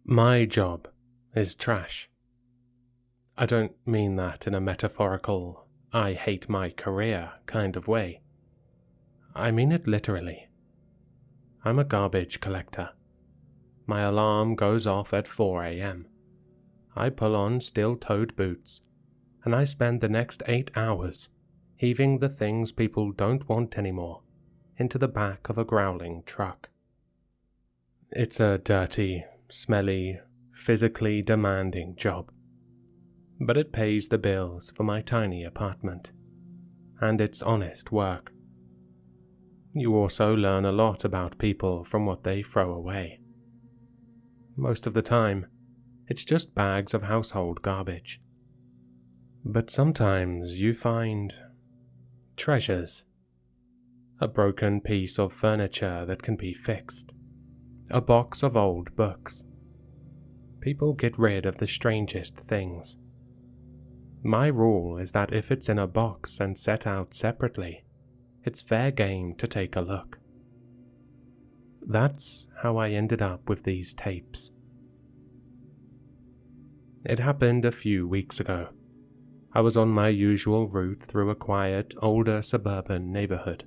My job is trash. I don't mean that in a metaphorical, I hate my career kind of way. I mean it literally. I'm a garbage collector. My alarm goes off at 4 a.m. I pull on steel-toed boots, and I spend the next 8 hours heaving the things people don't want anymore into the back of a growling truck. It's a dirty, smelly, physically demanding job, but it pays the bills for my tiny apartment, and it's honest work. You also learn a lot about people from what they throw away. Most of the time, it's just bags of household garbage. But sometimes you find treasures. A broken piece of furniture that can be fixed. A box of old books. People get rid of the strangest things. My rule is that if it's in a box and set out separately, it's fair game to take a look. That's how I ended up with these tapes. It happened a few weeks ago. I was on my usual route through a quiet, older suburban neighborhood.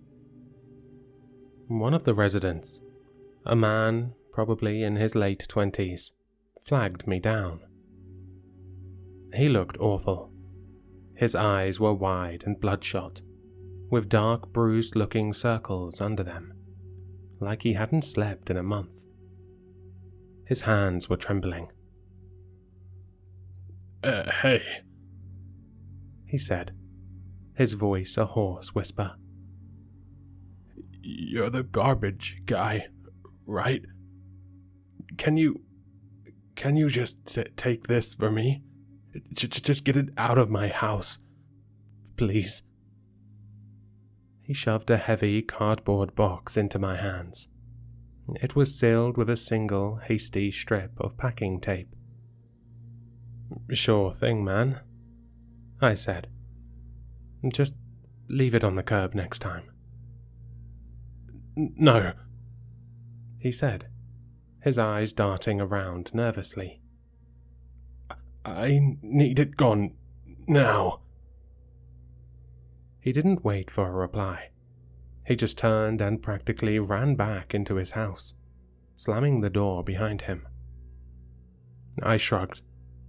One of the residents, a man probably in his late 20s, flagged me down. He looked awful. His eyes were wide and bloodshot, with dark bruised-looking circles under them, like he hadn't slept in a month. His hands were trembling. Hey, he said, his voice a hoarse whisper. You're the garbage guy, right? Can you just take this for me? Just get it out of my house, please. He shoved a heavy cardboard box into my hands. It was sealed with a single hasty strip of packing tape. Sure thing, man, I said. Just leave it on the curb next time. No, he said, his eyes darting around nervously. I need it gone now. He didn't wait for a reply. He just turned and practically ran back into his house, slamming the door behind him. I shrugged,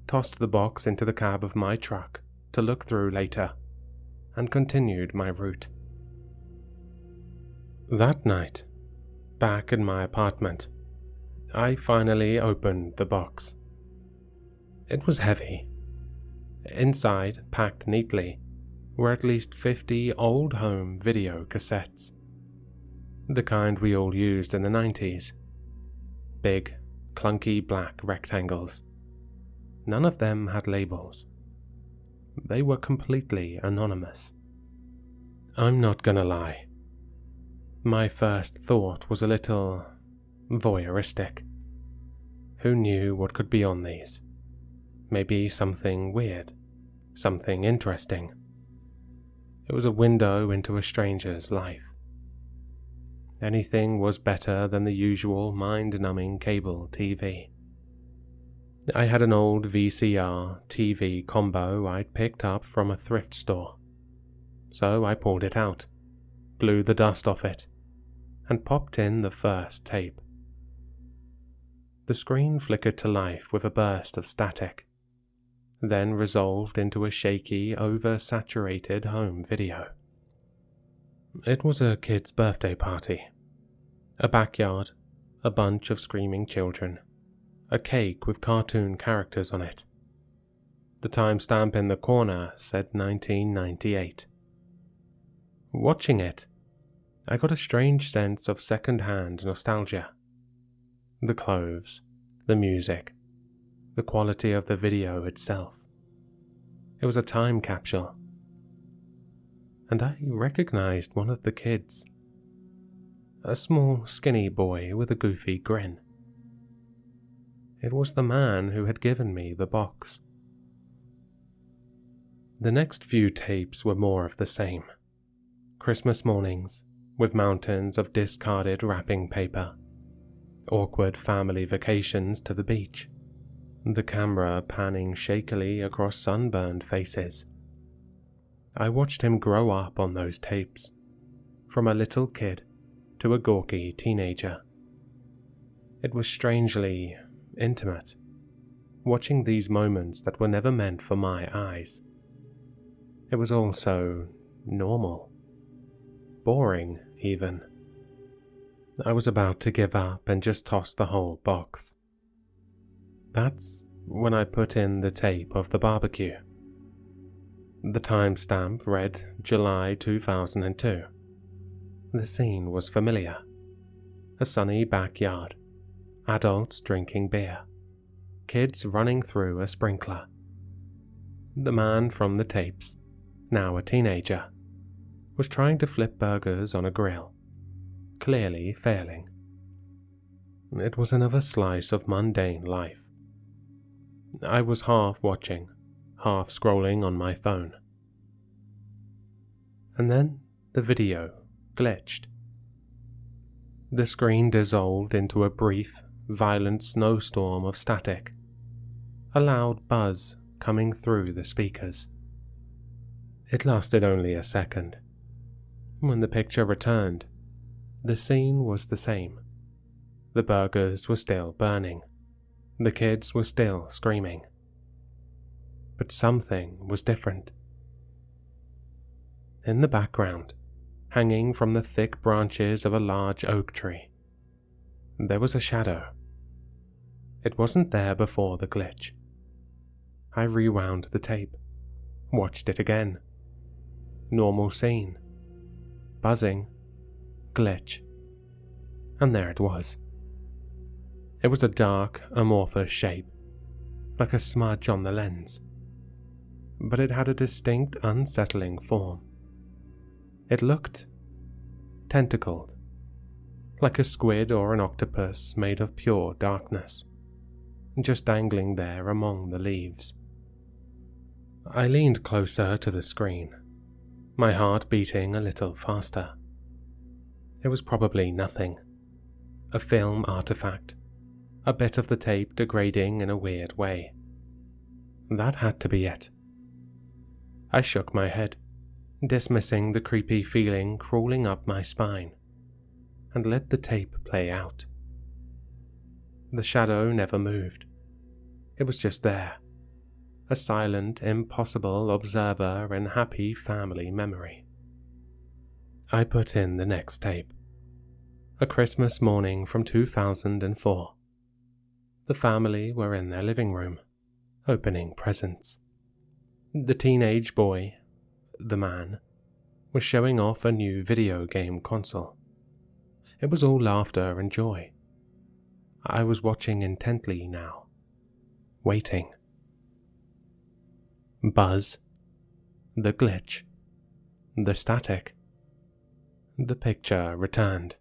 tossed the box into the cab of my truck to look through later, and continued my route. That night, back in my apartment, I finally opened the box. It was heavy. Inside, packed neatly, were at least 50 old home video cassettes. The kind we all used in the 90s. Big, clunky black rectangles. None of them had labels. They were completely anonymous. I'm not gonna lie. My first thought was a little voyeuristic. Who knew what could be on these? Maybe something weird, something interesting. It was a window into a stranger's life. Anything was better than the usual mind-numbing cable TV. I had an old VCR TV combo I'd picked up from a thrift store. So I pulled it out, blew the dust off it, and popped in the first tape. The screen flickered to life with a burst of static, then resolved into a shaky, oversaturated home video. It was a kid's birthday party. A backyard, a bunch of screaming children, a cake with cartoon characters on it. The timestamp in the corner said 1998. Watching it, I got a strange sense of second-hand nostalgia. The clothes, the music, the quality of the video itself. It was a time capsule. And I recognized one of the kids. A small, skinny boy with a goofy grin. It was the man who had given me the box. The next few tapes were more of the same. Christmas mornings, with mountains of discarded wrapping paper. Awkward family vacations to the beach, the camera panning shakily across sunburned faces. I watched him grow up on those tapes, from a little kid to a gawky teenager. It was strangely intimate, watching these moments that were never meant for my eyes. It was all so normal, boring even. I was about to give up and just toss the whole box. That's when I put in the tape of the barbecue. The timestamp read July 2002. The scene was familiar. A sunny backyard, adults drinking beer, kids running through a sprinkler. The man from the tapes, now a teenager, was trying to flip burgers on a grill, clearly failing. It was another slice of mundane life. I was half watching, half scrolling on my phone. And then the video glitched. The screen dissolved into a brief, violent snowstorm of static, a loud buzz coming through the speakers. It lasted only a second. When the picture returned, the scene was the same. The burgers were still burning. The kids were still screaming. But something was different. In the background, hanging from the thick branches of a large oak tree, there was a shadow. It wasn't there before the glitch. I rewound the tape, watched it again. Normal scene. Buzzing. Glitch. And there it was. It was a dark, amorphous shape, like a smudge on the lens. But it had a distinct, unsettling form. It looked tentacled, like a squid or an octopus made of pure darkness, just dangling there among the leaves. I leaned closer to the screen, my heart beating a little faster. It was probably nothing. A film artifact. A bit of the tape degrading in a weird way. That had to be it. I shook my head, dismissing the creepy feeling crawling up my spine, and let the tape play out. The shadow never moved. It was just there, a silent, impossible observer in happy family memory. I put in the next tape. A Christmas morning from 2004. The family were in their living room, opening presents. The teenage boy, the man, was showing off a new video game console. It was all laughter and joy. I was watching intently now, waiting. Buzz, the glitch, the static. The picture returned,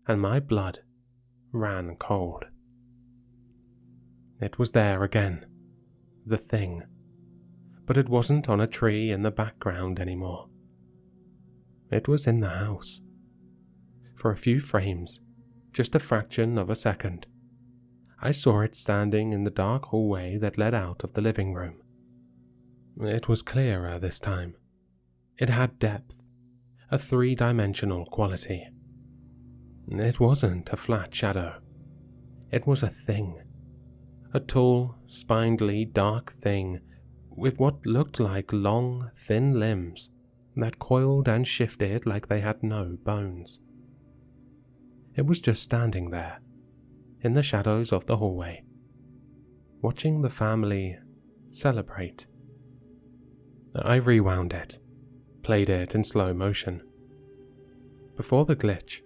and my blood ran cold. It was there again, the thing, but it wasn't on a tree in the background anymore. It was in the house. For a few frames, just a fraction of a second, I saw it standing in the dark hallway that led out of the living room. It was clearer this time. It had depth, a three-dimensional quality. It wasn't a flat shadow. It was a thing. A tall, spindly, dark thing with what looked like long, thin limbs that coiled and shifted like they had no bones. It was just standing there, in the shadows of the hallway, watching the family celebrate. I rewound it, played it in slow motion. Before the glitch,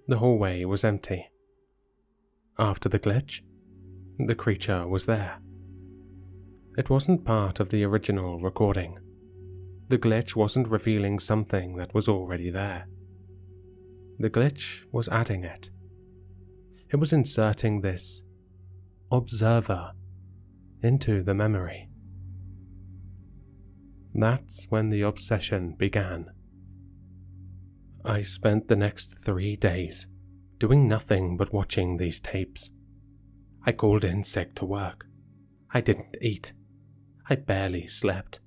the hallway was empty. After the glitch, the creature was there. It wasn't part of the original recording. The glitch wasn't revealing something that was already there. The glitch was adding it. It was inserting this observer into the memory. That's when the obsession began. I spent the next 3 days doing nothing but watching these tapes. I called in sick to work, I didn't eat. I barely slept.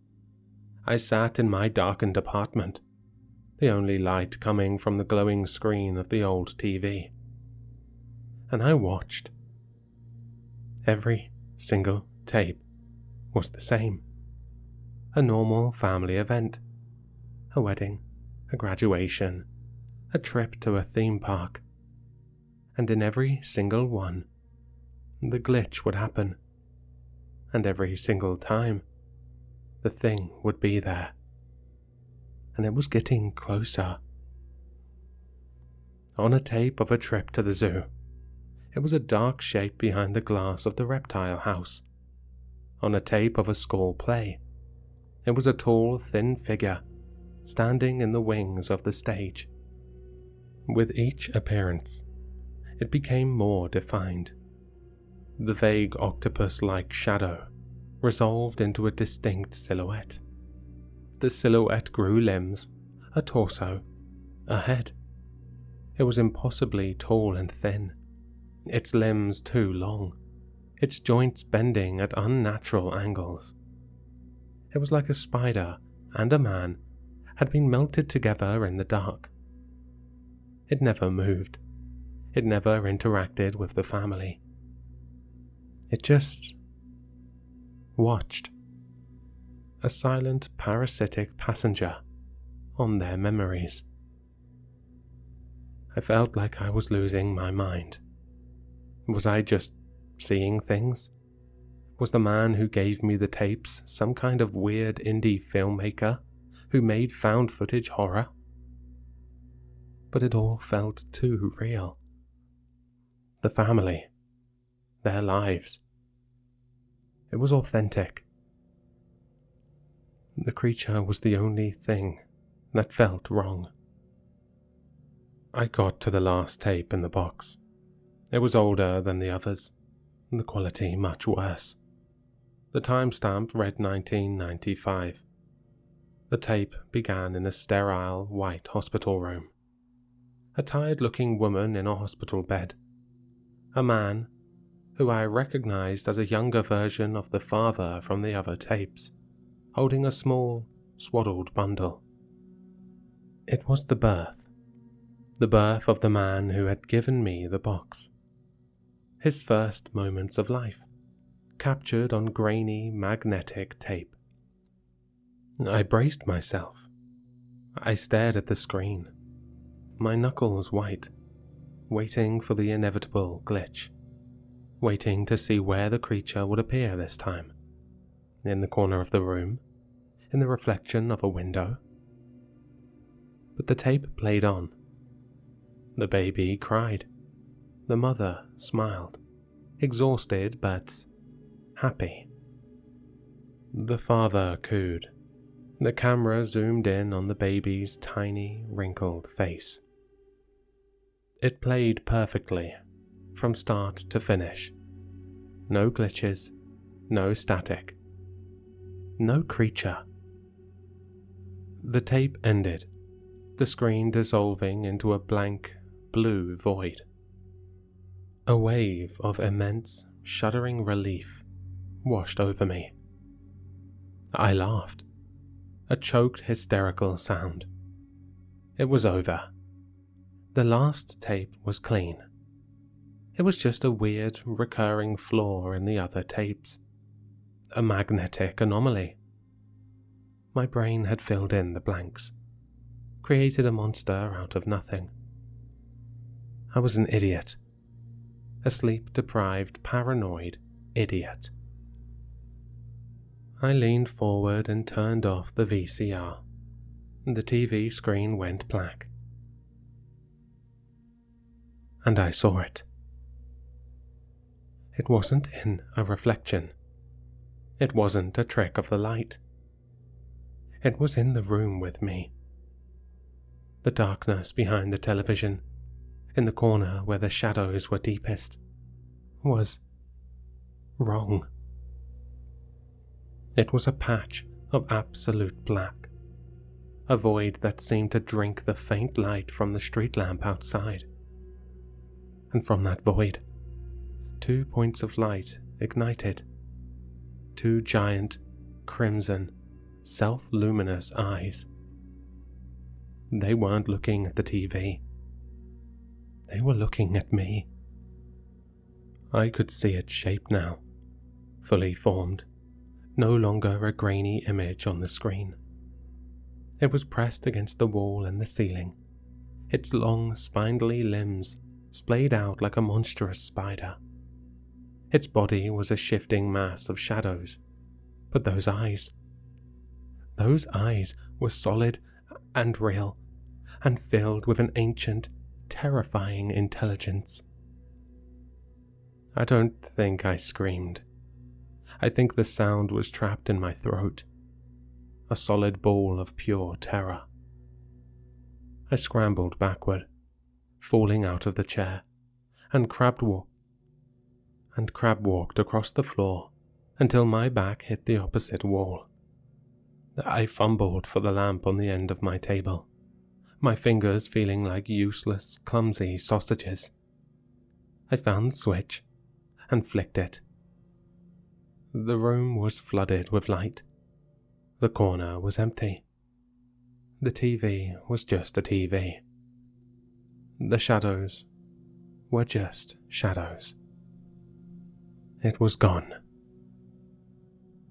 I sat in my darkened apartment, the only light coming from the glowing screen of the old TV. And I watched. Every single tape was the same. A normal family event. A wedding, a graduation, a trip to a theme park. And in every single one, the glitch would happen. And every single time, the thing would be there. And it was getting closer. On a tape of a trip to the zoo, it was a dark shape behind the glass of the reptile house. On a tape of a school play, it was a tall, thin figure standing in the wings of the stage. With each appearance, it became more defined. The vague octopus-like shadow resolved into a distinct silhouette. The silhouette grew limbs, a torso, a head. It was impossibly tall and thin, its limbs too long, its joints bending at unnatural angles. It was like a spider and a man had been melted together in the dark. It never moved. It never interacted with the family. It just watched. A silent parasitic passenger on their memories. I felt like I was losing my mind. Was I just seeing things? Was the man who gave me the tapes some kind of weird indie filmmaker who made found footage horror? But it all felt too real. The family, their lives. It was authentic. The creature was the only thing that felt wrong. I got to the last tape in the box. It was older than the others, the quality much worse. The timestamp read 1995. The tape began in a sterile white hospital room. A tired-looking woman in a hospital bed. A man, who I recognized as a younger version of the father from the other tapes, holding a small, swaddled bundle. It was the birth of the man who had given me the box. His first moments of life, captured on grainy, magnetic tape. I braced myself. I stared at the screen, my knuckles white, waiting for the inevitable glitch, waiting to see where the creature would appear this time. In the corner of the room, in the reflection of a window. But the tape played on. The baby cried. The mother smiled, exhausted but happy. The father cooed. The camera zoomed in on the baby's tiny, wrinkled face. It played perfectly, from start to finish. No glitches, no static, no creature. The tape ended, the screen dissolving into a blank, blue void. A wave of immense, shuddering relief washed over me. I laughed, a choked, hysterical sound. It was over. The last tape was clean. It was just a weird, recurring flaw in the other tapes. A magnetic anomaly. My brain had filled in the blanks, created a monster out of nothing. I was an idiot. A sleep-deprived, paranoid idiot. I leaned forward and turned off the VCR. The TV screen went black. And I saw it. It wasn't in a reflection. It wasn't a trick of the light. It was in the room with me. The darkness behind the television, in the corner where the shadows were deepest, was wrong. It was a patch of absolute black, a void that seemed to drink the faint light from the street lamp outside. And from that void, 2 points of light ignited, 2 giant, crimson, self-luminous eyes. They weren't looking at the TV. They were looking at me. I could see its shape now, fully formed, no longer a grainy image on the screen. It was pressed against the wall and the ceiling, its long, spindly limbs splayed out like a monstrous spider. Its body was a shifting mass of shadows, but those eyes were solid and real, and filled with an ancient, terrifying intelligence. I don't think I screamed. I think the sound was trapped in my throat, a solid ball of pure terror. I scrambled backward, falling out of the chair, and crab walked across the floor until my back hit the opposite wall. I fumbled for the lamp on the end of my table, my fingers feeling like useless, clumsy sausages. I found the switch and flicked it. The room was flooded with light. The corner was empty. The TV was just a TV. The shadows were just shadows. It was gone.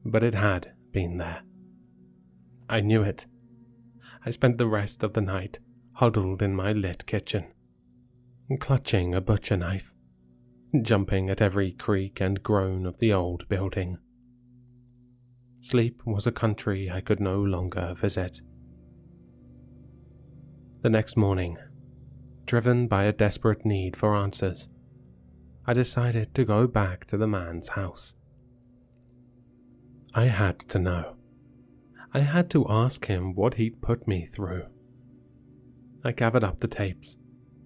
But it had been there. I knew it. I spent the rest of the night huddled in my lit kitchen, clutching a butcher knife, jumping at every creak and groan of the old building. Sleep was a country I could no longer visit. The next morning, driven by a desperate need for answers, I decided to go back to the man's house. I had to know. I had to ask him what he'd put me through. I gathered up the tapes,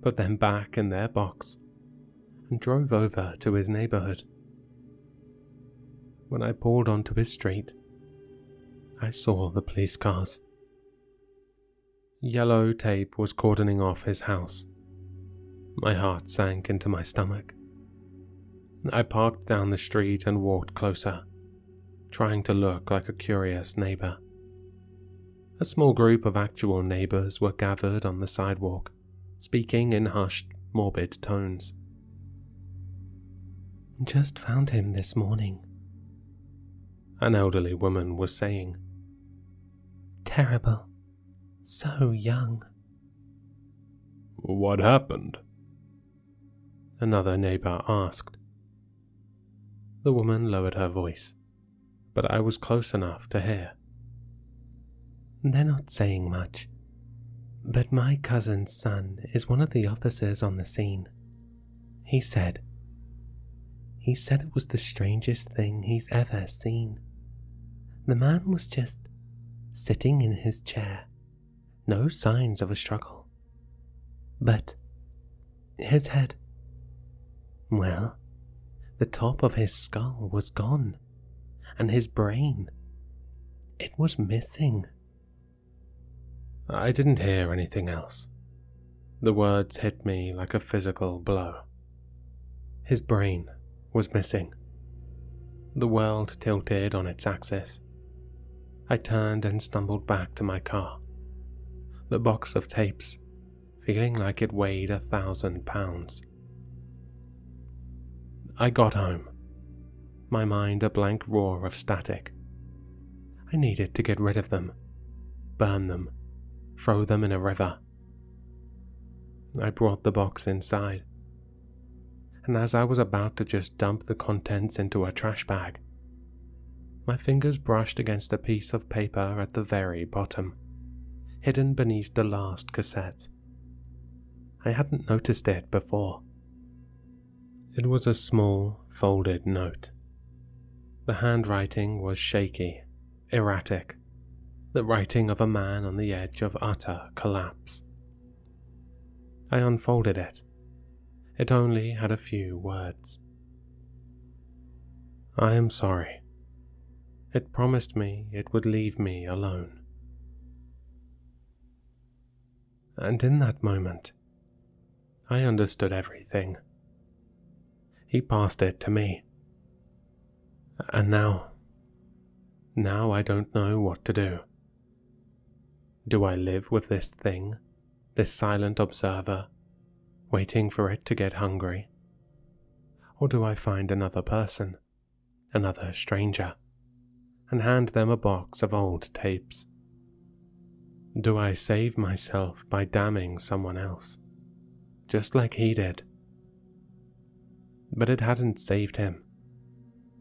put them back in their box, and drove over to his neighborhood. When I pulled onto his street, I saw the police cars. Yellow tape was cordoning off his house. My heart sank into my stomach. I parked down the street and walked closer, trying to look like a curious neighbor. A small group of actual neighbors were gathered on the sidewalk, speaking in hushed, morbid tones. "Just found him this morning," an elderly woman was saying. "Terrible. So young." "What happened?" another neighbor asked. The woman lowered her voice, but I was close enough to hear. "They're not saying much, but my cousin's son is one of the officers on the scene. He said it was the strangest thing he's ever seen. The man was just sitting in his chair, no signs of a struggle. But his head, well, the top of his skull was gone, and his brain, it was missing." I didn't hear anything else. The words hit me like a physical blow. His brain was missing. The world tilted on its axis. I turned and stumbled back to my car, the box of tapes feeling like it weighed 1,000 pounds. I got home, my mind a blank roar of static. I needed to get rid of them, burn them, throw them in a river. I brought the box inside, and as I was about to just dump the contents into a trash bag, my fingers brushed against a piece of paper at the very bottom, hidden beneath the last cassette. I hadn't noticed it before. It was a small, folded note. The handwriting was shaky, erratic, the writing of a man on the edge of utter collapse. I unfolded it. It only had a few words. "I am sorry. It promised me it would leave me alone." And in that moment, I understood everything. He passed it to me. And now, Now I don't know what to do. Do I live with this thing, this silent observer, waiting for it to get hungry? Or do I find another person, another stranger, and hand them a box of old tapes? Do I save myself by damning someone else, just like he did? But it hadn't saved him.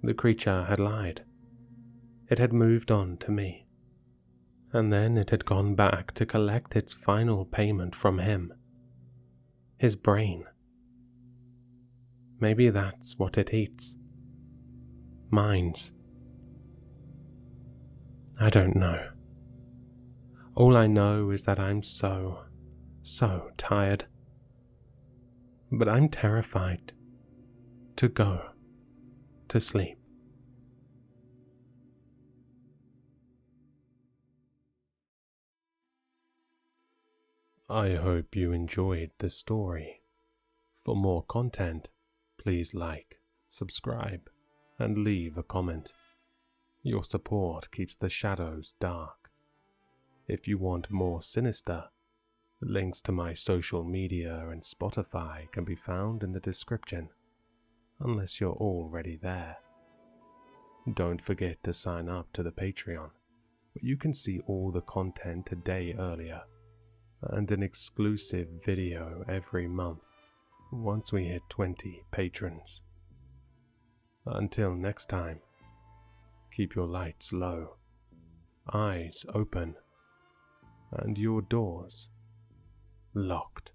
The creature had lied. It had moved on to me. And then it had gone back to collect its final payment from him. His brain. Maybe that's what it eats. Minds. I don't know. All I know is that I'm so tired. But I'm terrified to go to sleep. I hope you enjoyed the story. For more content, please like, subscribe, and leave a comment. Your support keeps the shadows dark. If you want more Sinister, links to my social media and Spotify can be found in the description, unless you're already there. Don't forget to sign up to the Patreon, where you can see all the content a day earlier, and an exclusive video every month once we hit 20 patrons. Until next time, keep your lights low, eyes open, and your doors locked.